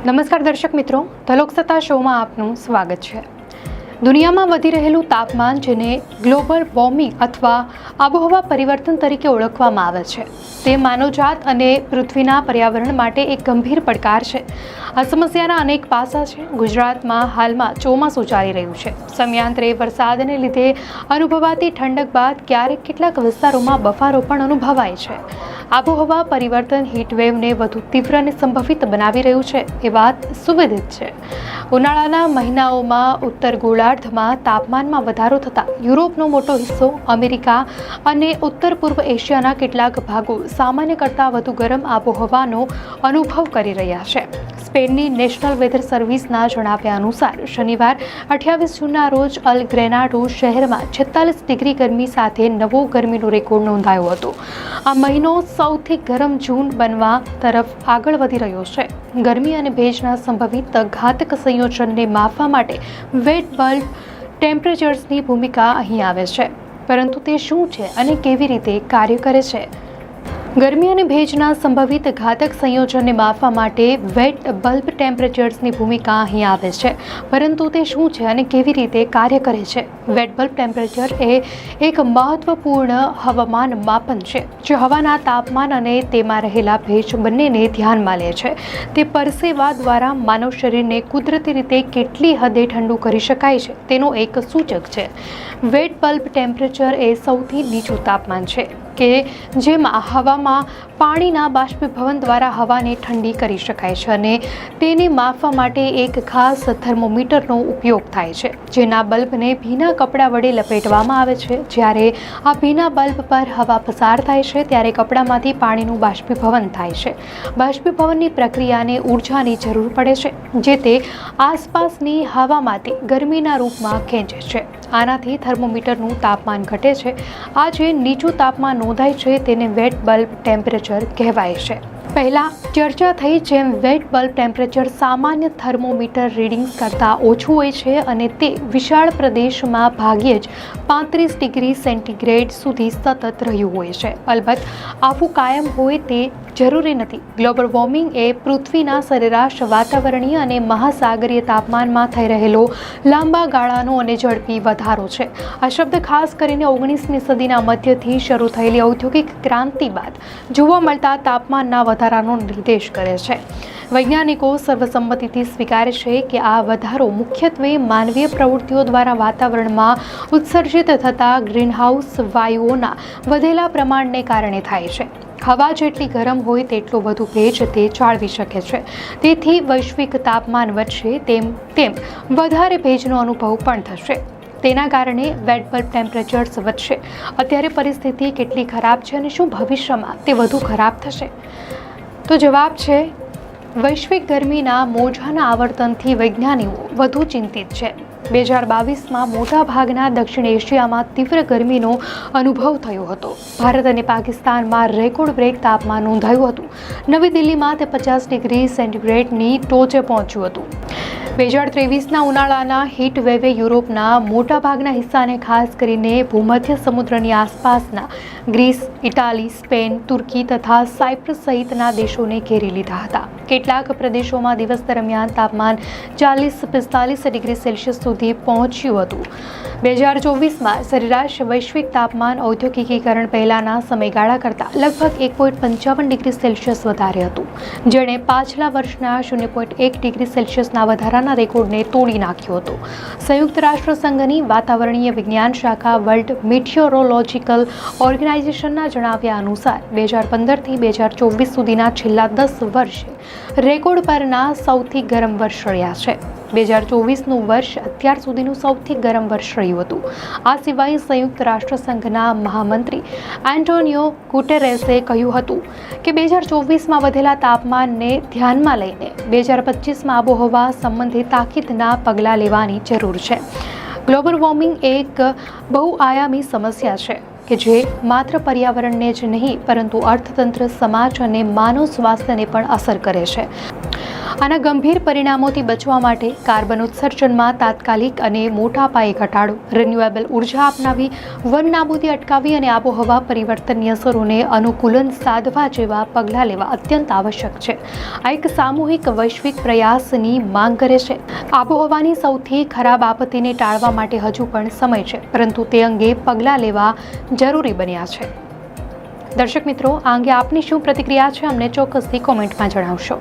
નમસ્કાર દર્શક મિત્રો, તલોકસત્તા શોમાં આપનું સ્વાગત છે। દુનિયામાં વધી રહેલું તાપમાન, જેને ગ્લોબલ વોર્મિંગ અથવા આબોહવા પરિવર્તન તરીકે ઓળખવામાં આવે છે, તે માનવજાત અને પૃથ્વીના પર્યાવરણ માટે એક ગંભીર પડકાર છે। આ સમસ્યાના અનેક પાસા છે। ગુજરાતમાં હાલમાં ચોમાસું ચાલી રહ્યું છે। સમયાંતરે વરસાદને લીધે અનુભવાતી ઠંડક બાદ ક્યારેક કેટલાક વિસ્તારોમાં બફારો પણ અનુભવાય છે। આબોહવા પરિવર્તન હીટવેવને વધુ તીવ્ર અને સંભવિત બનાવી રહ્યું છે, એ વાત સુવિદિત છે। ઉનાળાના મહિનાઓમાં ઉત્તર ગોળાર્ધમાં તાપમાનમાં વધારો થતાં યુરોપનો મોટો હિસ્સો, અમેરિકા અને ઉત્તર પૂર્વ એશિયાના કેટલાક ભાગો સામાન્ય કરતાં વધુ ગરમ આબોહવાનો અનુભવ કરી રહ્યા છે। સ્પેનની નેશનલ વેધર સર્વિસના જણાવ્યા અનુસાર શનિવાર 28 જૂનના રોજ અલ ગ્રેનાડો શહેરમાં 46 ડિગ્રી ગરમી સાથે નવો ગરમીનો રેકોર્ડ નોંધાયો હતો। આ મહિનો સૌથી ગરમ જૂન બનવા તરફ આગળ વધી રહ્યો છે। ગરમી અને ભેજના સંભવિત ઘાતક સંયોજનને માપવા માટે વેટ બલ્બ ટેમ્પરેચર્સની ભૂમિકા અહીં આવે છે। પરંતુ તે શું છે અને કેવી રીતે કાર્ય કરે છે? ગરમી અને ભેજના સંભવિત ઘાતક સંયોજનને માપવા માટે વેટ બલ્બ ટેમ્પરેચર્સની ભૂમિકા અહીં આવે છે। પરંતુ તે શું છે અને કેવી રીતે કાર્ય કરે છે? વેટ બલ્બ ટેમ્પરેચર એ એક મહત્વપૂર્ણ હવામાન માપન છે, જે હવાના તાપમાન અને તેમાં રહેલા ભેજ બંનેને ધ્યાનમાં લે છે। તે પરસેવા દ્વારા માનવ શરીરને કુદરતી રીતે કેટલી હદે ઠંડુ કરી શકાય છે તેનો એક સૂચક છે। વેટ બલ્બ ટેમ્પરેચર એ સૌથી નીચું તાપમાન છે કે જેમાં હવામાં પાણીના બાષ્પીભવન દ્વારા હવાને ઠંડી કરી શકાય છે, અને તેને માપવા માટે એક ખાસ થર્મોમીટરનો ઉપયોગ થાય છે, જેના બલ્બને ભીના કપડા વડે લપેટવામાં આવે છે। જ્યારે આ ભીના બલ્બ પર હવા પસાર થાય છે, ત્યારે કપડામાંથી પાણીનું બાષ્પીભવન થાય છે। બાષ્પીભવનની પ્રક્રિયાને ઊર્જાની જરૂર પડે છે, જે તે આસપાસની હવામાંથી ગરમીના રૂપમાં ખેંચે છે। આનાથી થર્મોમીટરનું તાપમાન ઘટે છે। આ જે નીચું તાપમાન નોંધાય છે તેને વેટ બલ્બ ટેમ્પરેચર કહેવાય છે। પહેલાં ચર્ચા થઈ જેમ વેટ બલ્બ ટેમ્પરેચર સામાન્ય થર્મોમીટર રીડિંગ્સ કરતાં ઓછું હોય છે, અને તે વિશાળ પ્રદેશમાં ભાગ્યે જ 35 ડિગ્રી સેન્ટીગ્રેડ સુધી સતત રહ્યું હોય છે। અલબત્ત આવું કાયમ હોય તે જરૂરી નથી। ગ્લોબલ વોર્મિંગ એ પૃથ્વીના સરેરાશ વાતાવરણીય અને મહાસાગરીય તાપમાનમાં થઈ રહેલો લાંબા ગાળાનો અને ઝડપી વધારો છે। આ શબ્દ ખાસ કરીને 19મી સદીના મધ્યથી શરૂ થયેલી ઔદ્યોગિક ક્રાંતિ બાદ જોવા મળતા તાપમાનના વધારાનો નિર્દેશ કરે છે। વૈજ્ઞાનિકો સર્વસંમતિથી સ્વીકારે છે કે આ વધારો મુખ્યત્વે માનવીય પ્રવૃત્તિઓ દ્વારા વાતાવરણમાં ઉત્સર્જિત થતા ગ્રીનહાઉસ વાયુઓના વધેલા પ્રમાણને કારણે થાય છે। હવા જેટલી ગરમ હોય તેટલો વધુ ભેજ તે જાળવી શકે છે। તેથી વૈશ્વિક તાપમાન વધશે તેમ વધારે ભેજનો અનુભવ પણ થશે। તેના કારણે વેટ બલ્બ ટેમ્પરેચર્સ વધશે। અત્યારે પરિસ્થિતિ કેટલી ખરાબ છે અને શું ભવિષ્યમાં તે વધુ ખરાબ થશે? તો જવાબ છે, વૈશ્વિક ગરમીના મોજાના આવર્તનથી વૈજ્ઞાનિકો વધુ ચિંતિત છે। 2022માં મોટાભાગના દક્ષિણ એશિયામાં તીવ્ર ગરમીનો અનુભવ થયો હતો। ભારત અને પાકિસ્તાનમાં રેકોર્ડ બ્રેક તાપમાન નોંધાયું હતું। નવી દિલ્હીમાં તે 50 ડિગ્રી સેન્ટીગ્રેડની ટોચે પહોંચ્યું હતું। 2023ના ઉનાળાના હીટ વેવે યુરોપના મોટાભાગના હિસ્સાને, ખાસ કરીને ભૂમધ્ય સમુદ્રની આસપાસના ગ્રીસ, ઇટાલી, સ્પેન, તુર્કી તથા સાયપ્રસ સહિતના દેશોને ઘેરી લીધા હતા। કેટલાક પ્રદેશોમાં દિવસ દરમિયાન તાપમાન 40-45 ડિગ્રી સેલ્સિયસ સુધી પહોંચ્યું હતું। 2024માં સરેરાશ વૈશ્વિક તાપમાન ઔદ્યોગિકીકરણ પહેલાના સમયગાળા કરતાં લગભગ 1.55 ડિગ્રી સેલ્સિયસ વધારે હતું, જેણે પાછલા વર્ષના 0.1 ડિગ્રી સેલ્સિયસના વધારાના રેકોર્ડને તોડી નાખ્યો હતો। સંયુક્ત રાષ્ટ્ર સંઘની વાતાવરણીય વિજ્ઞાન શાખા વર્લ્ડ મિટિયોરોલોજીકલ ઓર્ગેનાઇઝેશનના જણાવ્યા અનુસાર 2015થી 2024 સુધીના છેલ્લા 10 વર્ષે રેકોર્ડ પરના સૌથી ગરમ વર્ષ રહ્યા છે। 2024નું વર્ષ અત્યાર સુધીનું સૌથી ગરમ વર્ષ રહ્યું હતું। આ સિવાય સંયુક્ત રાષ્ટ્ર સંઘના મહામંત્રી એન્ટોનિયો ગુટેરેસે કહ્યું હતું કે 2024માં વધેલા તાપમાનને ધ્યાનમાં લઈને 2025માં આબોહવા સંબંધિત તાકીદના પગલાં લેવાની જરૂર છે। ગ્લોબલ વોર્મિંગ એક બહુઆયામી સમસ્યા છે કે જે માત્ર પર્યાવરણને જ નહીં પરંતુ અર્થતંત્ર, સમાજ અને માનવ સ્વાસ્થ્યને પણ અસર કરે છે. આના ગંભીર પરિણામોથી બચવા માટે કાર્બન ઉત્સર્જનમાં તાત્કાલિક અને મોટા પાયે ઘટાડો, રિન્યુએબલ ઉર્જા અપનાવી, વન નાબૂદી અટકાવી અને આબોહવા પરિવર્તનની અસરોને અનુકૂલન સાધવા જેવા પગલાં લેવા અત્યંત આવશ્યક છે. આ એક સામૂહિક વૈશ્વિક પ્રયાસની માંગ કરે છે. આબોહવાની સૌથી ખરાબ આપત્તિને ટાળવા માટે હજુ પણ સમય છે, પરંતુ તે અંગે પગલાં લેવા જરૂરી બન્યા છે. દર્શક મિત્રો, આ અંગે આપની શું પ્રતિક્રિયા છે અમને ચોક્કસથી કોમેન્ટમાં જણાવશો.